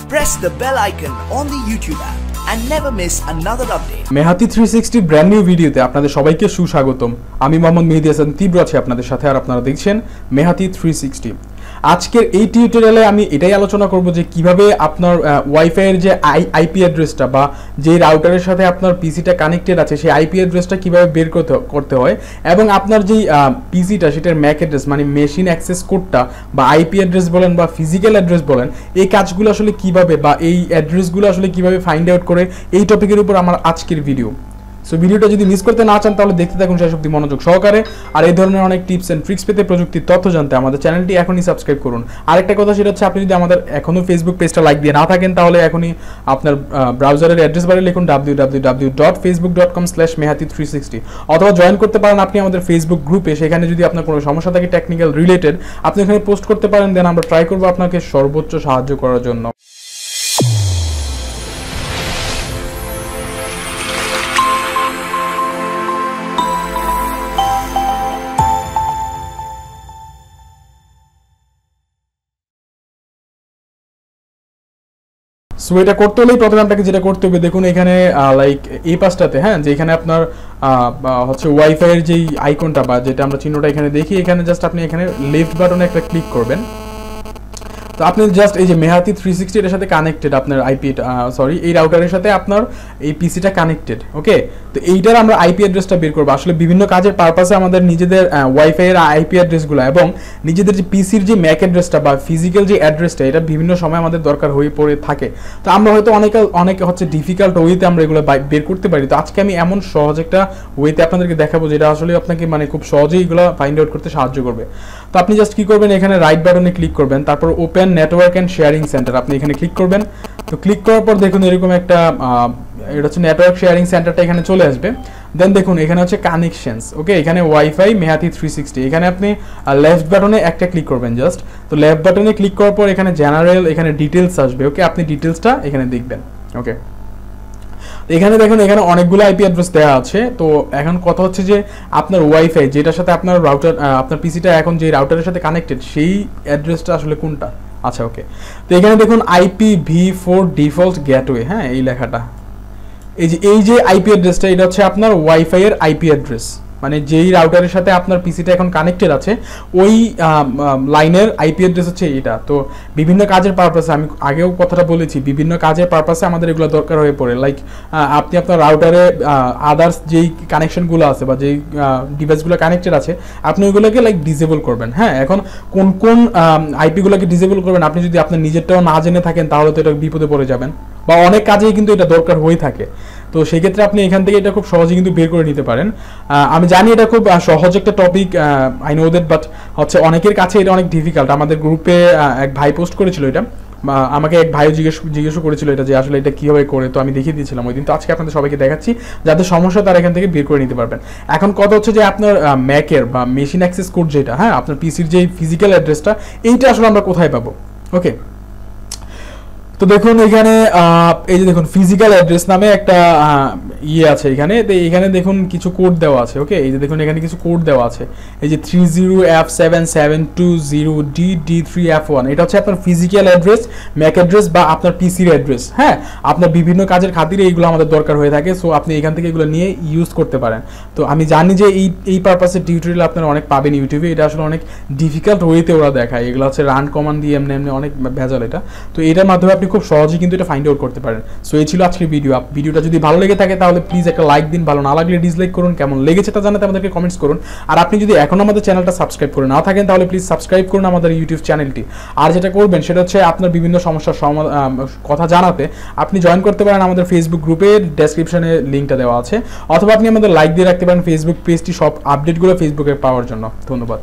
Press the bell icon on the YouTube app and never miss another update. মেহাতি 360 brand new ভিডিওতে আপনাদের সবাইকে সুস্বাগতম। আমি মোহাম্মদ মেহেদী হাসান তীব্র আছি আপনাদের সাথে, আর আপনারা দেখছেন মেহাতি 360। আজকের এই টিউটোরিয়ালে আমি এটাই আলোচনা করব যে কিভাবে আপনার ওয়াইফাই এর যে আইপি অ্যাড্রেসটা বা যে রাউটারের সাথে আপনার পিসিটা কানেক্টেড আছে সেই আইপি অ্যাড্রেসটা কিভাবে বের করতে হয়, এবং আপনার যেই পিসিটা সেটার ম্যাক অ্যাড্রেস মানে মেশিন অ্যাক্সেস কোডটা বা আইপি অ্যাড্রেস বলেন বা ফিজিক্যাল অ্যাড্রেস বলেন, এই কাজগুলো আসলে কিভাবে বা এই অ্যাড্রেসগুলো আসলে কিভাবে ফাইন্ড আউট করে, এই টপিকের উপর আমার আজকের ভিডিও। সো ভিডিওটা যদি মিস করতে না চান তাহলে দেখতে থাকুন শেষ অবধি মনোযোগ সহকারে। আর এই ধরনের অনেক টিপস এন্ড ট্রিক্স পেতে, প্রযুক্তির তথ্য জানতে আমাদের চ্যানেলটি এখনই সাবস্ক্রাইব করুন। আরেকটা কথা সেটা হচ্ছে, আপনি যদি আমাদের এখনও ফেসবুক পেজটা লাইক দিয়ে না থাকেন তাহলে এখনই আপনার ব্রাউজারের অ্যাড্রেস বারে লিখুন www.facebook.com/mehati360, অথবা জয়েন করতে পারেন আপনি আমাদের ফেসবুক গ্রুপে। সেখানে যদি আপনার কোনো সমস্যা থাকে টেকনিক্যাল রিলেটেড, আপনি এখানে পোস্ট করতে পারেন, দেন আমরা ট্রাই করবো আপনাকে সর্বোচ্চ সাহায্য করার জন্য। সো এটা করতে হলেই প্রথমে আপনাকে যেটা করতে হবে, দেখুন এখানে লাইক এই পাশটাতে, হ্যাঁ, যে এখানে আপনার হচ্ছে ওয়াইফাই এর যেই আইকনটা বা যেটা আমরা চিহ্নটা এখানে দেখি, এখানে জাস্ট আপনি এখানে লেফট বাটনে একটা ক্লিক করবেন। তো আপনি জাস্ট এই যে মেহাতি 360 এর সাথে কানেক্টেড আপনার আইপি, এই রাউটারের সাথে আপনার এই পিসিটা কানেক্টেড, ওকে। তো এইটার আমরা আইপি অ্যাড্রেসটা বের করবো। আসলে বিভিন্ন কাজের পারপাসে আমাদের নিজেদের ওয়াইফাই এর আইপি অ্যাড্রেসগুলো এবং নিজেদের যে পিসির যে ম্যাক অ্যাড্রেসটা বা ফিজিক্যাল যে অ্যাড্রেসটা, এটা বিভিন্ন সময় আমাদের দরকার হয়ে পড়ে থাকে। তো আমরা হয়তো অনেকে হচ্ছে ডিফিকাল্ট ওয়েতে আমরা এগুলো বের করতে পারি। তো আজকে আমি এমন সহজ একটা ওয়েতে আপনাদেরকে দেখাবো যেটা আসলে আপনাকে মানে খুব সহজেই এগুলো ফাইন্ড আউট করতে সাহায্য করবে। তো আপনি জাস্ট কি করবেন, এখানে রাইট বাটনে ক্লিক করবেন, তারপর open network and sharing centre আপনি এখানে ক্লিক করবেন। তো ক্লিক করার পর দেখুন এরকম একটা এটা হচ্ছে নেটওয়ার্ক শেয়ারিং সেন্টারটা এখানে চলে আসবে। দেন দেখুন এখানে হচ্ছে কানেকশনস, ওকে। এখানে ওয়াইফাই মেহাতি 360, এখানে আপনি লেফট বাটনে একটা ক্লিক করবেন জাস্ট। তো লেফট বাটনে ক্লিক করার পর এখানে জেনারেল, এখানে ডিটেলস আসবে, ওকে। আপনি ডিটেলসটা এখানে দেখবেন, ওকে। এখানে দেখুন এখানে অনেকগুলো আইপি অ্যাড্রেস দেওয়া আছে। তো এখন কথা হচ্ছে যে আপনার ওয়াইফাই যেটার সাথে আপনার রাউটার, আপনার পিসিটা এখন যে রাউটারের সাথে কানেক্টেড, সেই অ্যাড্রেসটা আসলে কোনটা, আচ্ছা, ওকে। তো এখানে দেখুন IPv4 ডিফল্ট গেটওয়ে, হ্যাঁ, এই লেখাটা, এই যে আইপি অ্যাড্রেসটা, এটা হচ্ছে আপনার ওয়াইফাই এর আইপি অ্যাড্রেস, মানে যেই রাউটারের সাথে আপনার পিসিটা এখন কানেক্টেড আছে ওই লাইনের আইপি অ্যাড্রেস হচ্ছে এটা। তো বিভিন্ন কাজের পারপাসে, আমি আগেও কথাটা বলেছি, বিভিন্ন কাজের পারপাসে আমাদের এগুলো দরকার হয়ে পড়ে। লাইক আপনি আপনার রাউটারে আদার্স যেই কানেকশনগুলো আছে বা যেই ডিভাইসগুলো কানেক্টেড আছে, আপনি ওইগুলোকে লাইক ডিসেবল করবেন, হ্যাঁ। এখন কোন কোন আইপিগুলোকে ডিসেবল করবেন আপনি যদি আপনার নিজেরটাও না জেনে থাকেন তাহলে তো এটা বিপদে পড়ে যাবেন, বা অনেক কাজেই কিন্তু এটা দরকার হয়ে থাকে। তো সেই ক্ষেত্রে আপনি এখান থেকে এটা খুব সহজে কিন্তু বের করে নিতে পারেন। আমি জানি এটা খুব সহজ একটা topic, I know that, but হচ্ছে অনেকের কাছে এটা অনেক ডিফিকাল্ট। আমাদের গ্রুপে এক ভাই পোস্ট করেছিল এটা, আমাকে এক ভাইও জিজ্ঞেস করেছিল এটা যে আসলে এটা কীভাবে করে, তো আমি দেখিয়ে দিয়েছিলাম ওই দিন। তো আজকে আপনাদের সবাইকে দেখাচ্ছি, যাদের সমস্যা তারা এখান থেকে বের করে নিতে পারবেন। এখন কথা হচ্ছে যে আপনার ম্যাকের বা মেশিন অ্যাক্সেস কোড যেটা, হ্যাঁ, আপনার পিসির যে ফিজিক্যাল অ্যাড্রেসটা, এইটা আসলে আমরা কোথায় পাবো, ওকে। তো দেখুন এখানে এই যে দেখুন ফিজিক্যাল অ্যাড্রেস নামে একটা ইয়ে আছে এখানে। তো এখানে দেখুন কিছু কোড দেওয়া আছে, ওকে। এই যে দেখুন এখানে কিছু কোড দেওয়া আছে, এই যে 30F7720DD3F1, এটা হচ্ছে আপনার ফিজিক্যাল অ্যাড্রেস, ম্যাক অ্যাড্রেস বা আপনার পিসির অ্যাড্রেস, হ্যাঁ। আপনার বিভিন্ন কাজের খাতিরে এইগুলো আমাদের দরকার হয়ে থাকে। সো আপনি এখান থেকে এগুলো নিয়ে ইউজ করতে পারেন। তো আমি জানি যে এই পারপাসের টিউটোরিয়াল আপনারা অনেক পাবেন ইউটিউবে। এটা আসলে অনেক ডিফিকাল্ট ওয়েতে ওরা দেখায়, এগুলো হচ্ছে রান কমান্ড দিয়ে এমনি অনেক ভেজাল এটা। তো এটার মাধ্যমে আপনি খুব সহজেই কিন্তু এটা ফাইন্ড আউট করতে পারেন। সো এই ছিল আজকের ভিডিওটা যদি ভালো লেগে থাকে তাহলে প্লিজ একটা লাইক দিন, ভালো না লাগলে ডিসলাইক করুন, কেমন লেগেছে তা জানাতে আমাদেরকে কমেন্টস করুন। আর আপনি যদি এখন আমাদের চ্যানেলটা সাবস্ক্রাইব করে না থাকেন তাহলে প্লিজ সাবস্ক্রাইব করুন আমাদের ইউটিউব চ্যানেলটি। আর যেটা করবেন সেটা হচ্ছে আপনার বিভিন্ন সমস্যার কথা জানাতে আপনি জয়েন করতে পারেন আমাদের ফেসবুক গ্রুপের ডেসক্রিপশনে লিঙ্কটা দেওয়া আছে, অথবা আপনি আমাদের লাইক দিয়ে রাখতে পারেন ফেসবুক পেজটি, সব আপডেটগুলো ফেসবুকে পাওয়ার জন্য। ধন্যবাদ।